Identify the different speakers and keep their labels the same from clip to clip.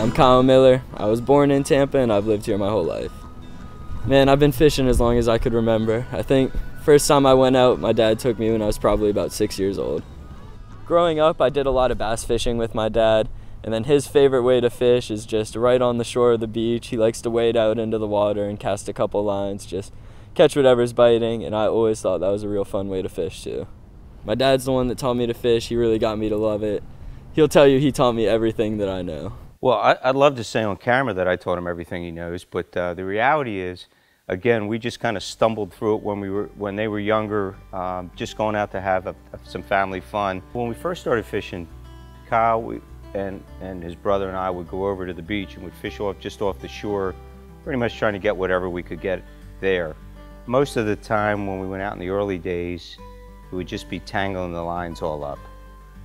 Speaker 1: I'm Kyle Miller. I was born in Tampa and I've lived here my whole life. Man, I've been fishing as long as I could remember. I think first time I went out, my dad took me when I was probably about 6 years old. Growing up, I did a lot of bass fishing with my dad, and then his favorite way to fish is just right on the shore of the beach. He likes to wade out into the water and cast a couple lines, just catch whatever's biting, and I always thought that was a real fun way to fish too. My dad's the one that taught me to fish. He really got me to love it. He'll tell you he taught me everything that I know.
Speaker 2: Well, I'd love to say on camera that I taught him everything he knows, but the reality is, again, we just kind of stumbled through it when they were younger, just going out to have some family fun. When we first started fishing, Kyle and his brother and I would go over to the beach and would fish just off the shore, pretty much trying to get whatever we could get there. Most of the time when we went out in the early days, it would just be tangling the lines all up.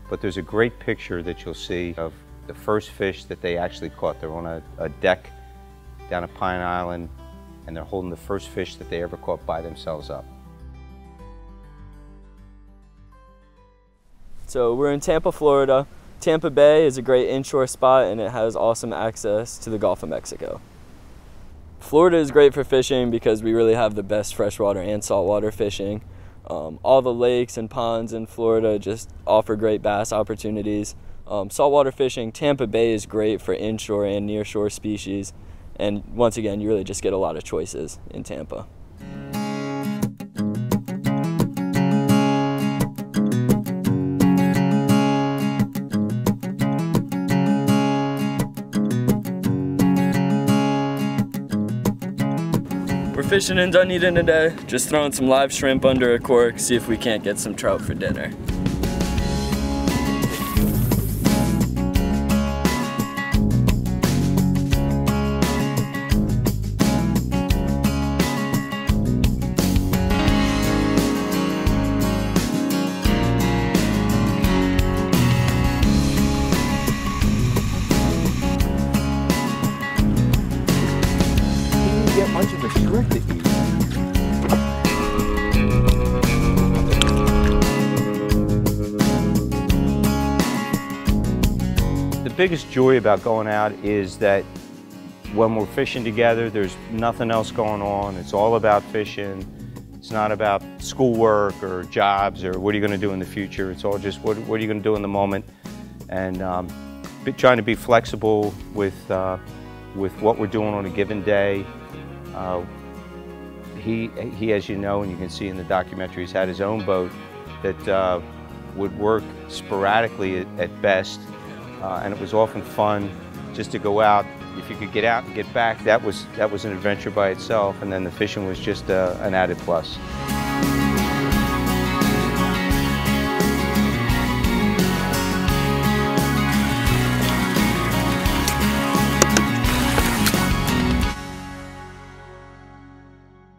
Speaker 2: But there's a great picture that you'll see of the first fish that they actually caught. They're on a deck down at Pine Island, and they're holding the first fish that they ever caught by themselves up.
Speaker 1: So we're in Tampa, Florida. Tampa Bay is a great inshore spot and it has awesome access to the Gulf of Mexico. Florida is great for fishing because we really have the best freshwater and saltwater fishing. All the lakes and ponds in Florida just offer great bass opportunities. Saltwater fishing, Tampa Bay is great for inshore and nearshore species. And once again, you really just get a lot of choices in Tampa. We're fishing in Dunedin today, just throwing some live shrimp under a cork, see if we can't get some trout for dinner.
Speaker 3: Get much of a shrimp to eat.
Speaker 2: The biggest joy about going out is that when we're fishing together, there's nothing else going on. It's all about fishing. It's not about schoolwork or jobs or what are you going to do in the future. It's all just what are you going to do in the moment, and trying to be flexible with what we're doing on a given day. He, as you know, and you can see in the documentary, he's had his own boat that would work sporadically at best, and it was often fun just to go out. If you could get out and get back, that was an adventure by itself, and then the fishing was just an added plus.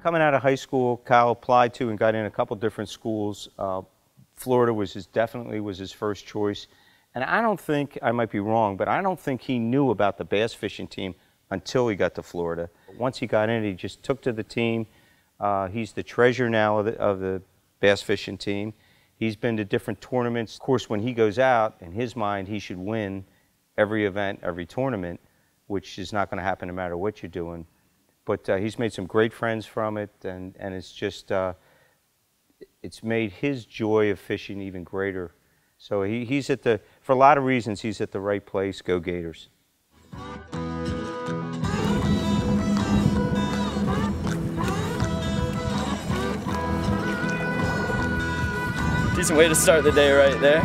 Speaker 2: Coming out of high school, Kyle applied to and got in a couple different schools. Florida definitely was his first choice. And I don't think, I might be wrong, but I don't think he knew about the bass fishing team until he got to Florida. Once he got in, he just took to the team. He's the treasurer now of the bass fishing team. He's been to different tournaments. Of course, when he goes out, in his mind, he should win every event, every tournament, which is not going to happen no matter what you're doing. But he's made some great friends from it, and it's just, it's made his joy of fishing even greater. So he's for a lot of reasons, he's at the right place. Go Gators.
Speaker 1: Decent way to start the day right there.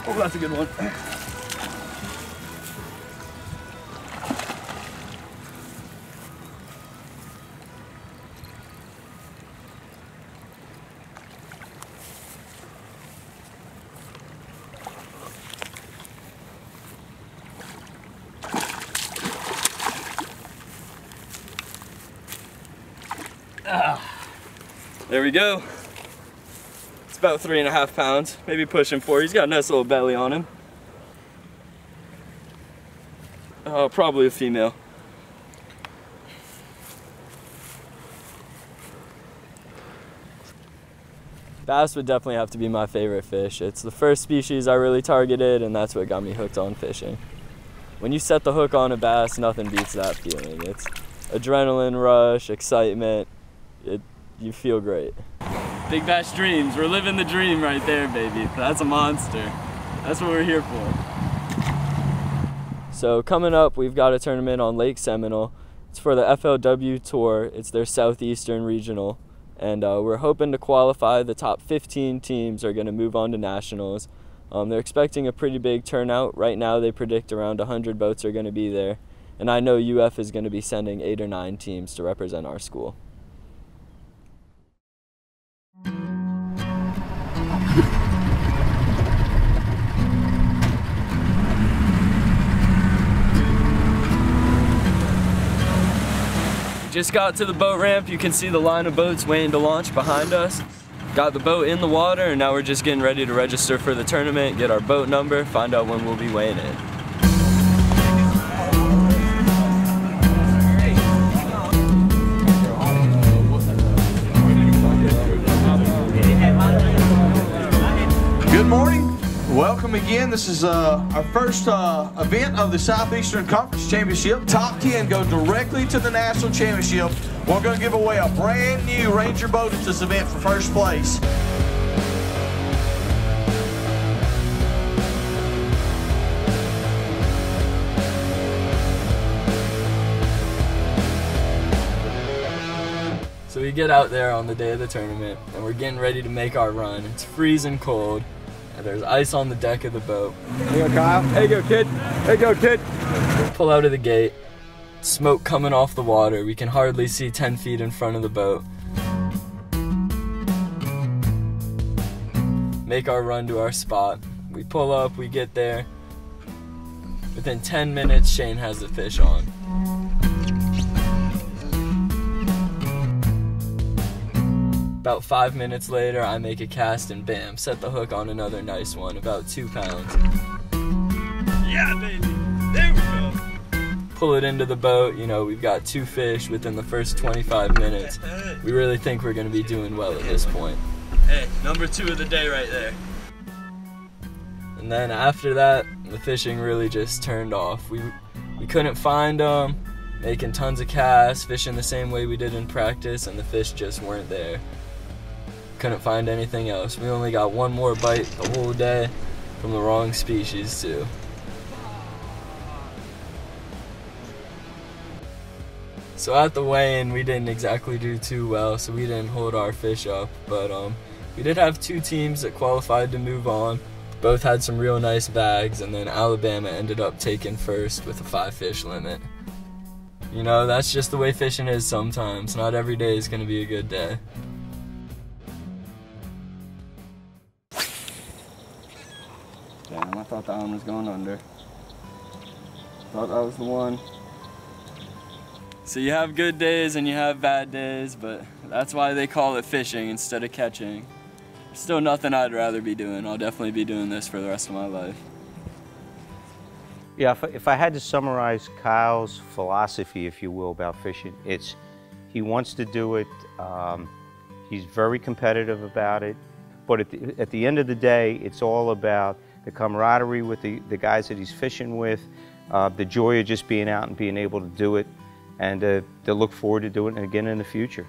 Speaker 1: Oh, that's a good one. There we go. It's about 3.5 pounds, maybe pushing 4. He's got a nice little belly on him. Probably a female. Bass would definitely have to be my favorite fish. It's the first species I really targeted, and that's what got me hooked on fishing. When you set the hook on a bass, nothing beats that feeling. It's adrenaline rush, excitement. You feel great. Big Bass Dreams, we're living the dream right there, baby. That's a monster. That's what we're here for. So coming up, we've got a tournament on Lake Seminole. It's for the FLW Tour. It's their Southeastern Regional. And we're hoping to qualify. The top 15 teams are going to move on to nationals. They're expecting a pretty big turnout. Right now they predict around 100 boats are going to be there. And I know UF is going to be sending 8 or 9 teams to represent our school. Just got to the boat ramp. You can see the line of boats waiting to launch behind us. Got the boat in the water, and now we're just getting ready to register for the tournament, get our boat number, find out when we'll be weighing in.
Speaker 4: Good morning. Welcome again. This is our first event of the Southeastern Conference Championship. Top 10 go directly to the National Championship. We're going to give away a brand new Ranger boat at this event for first place.
Speaker 1: So we get out there on the day of the tournament, and we're getting ready to make our run. It's freezing cold. And there's ice on the deck of the boat.
Speaker 3: There you go, Kyle. There you go, kid. There you go, kid.
Speaker 1: Pull out of the gate. Smoke coming off the water. We can hardly see 10 feet in front of the boat. Make our run to our spot. We pull up, we get there. Within 10 minutes, Shane has the fish on. About 5 minutes later, I make a cast and bam, set the hook on another nice one, about 2 pounds. Yeah, baby, there we go. Pull it into the boat, you know, we've got 2 fish within the first 25 minutes. We really think we're gonna be doing well at this point. Hey, number 2 of the day right there. And then after that, the fishing really just turned off. We couldn't find them, making tons of casts, fishing the same way we did in practice, and the fish just weren't there. Couldn't find anything else. We only got 1 more bite the whole day from the wrong species too. So at the weigh-in, we didn't exactly do too well, so we didn't hold our fish up, but we did have 2 teams that qualified to move on. Both had some real nice bags, and then Alabama ended up taking first with a 5 fish limit. You know, that's just the way fishing is sometimes. Not every day is gonna be a good day. Damn, I thought that one was going under. Thought that was the one. So you have good days and you have bad days, but that's why they call it fishing instead of catching. There's still nothing I'd rather be doing. I'll definitely be doing this for the rest of my life.
Speaker 2: Yeah, if I had to summarize Kyle's philosophy, if you will, about fishing, it's he wants to do it. He's very competitive about it, but at the end of the day, it's all about the camaraderie with the guys that he's fishing with, the joy of just being out and being able to do it, and to look forward to doing it again in the future.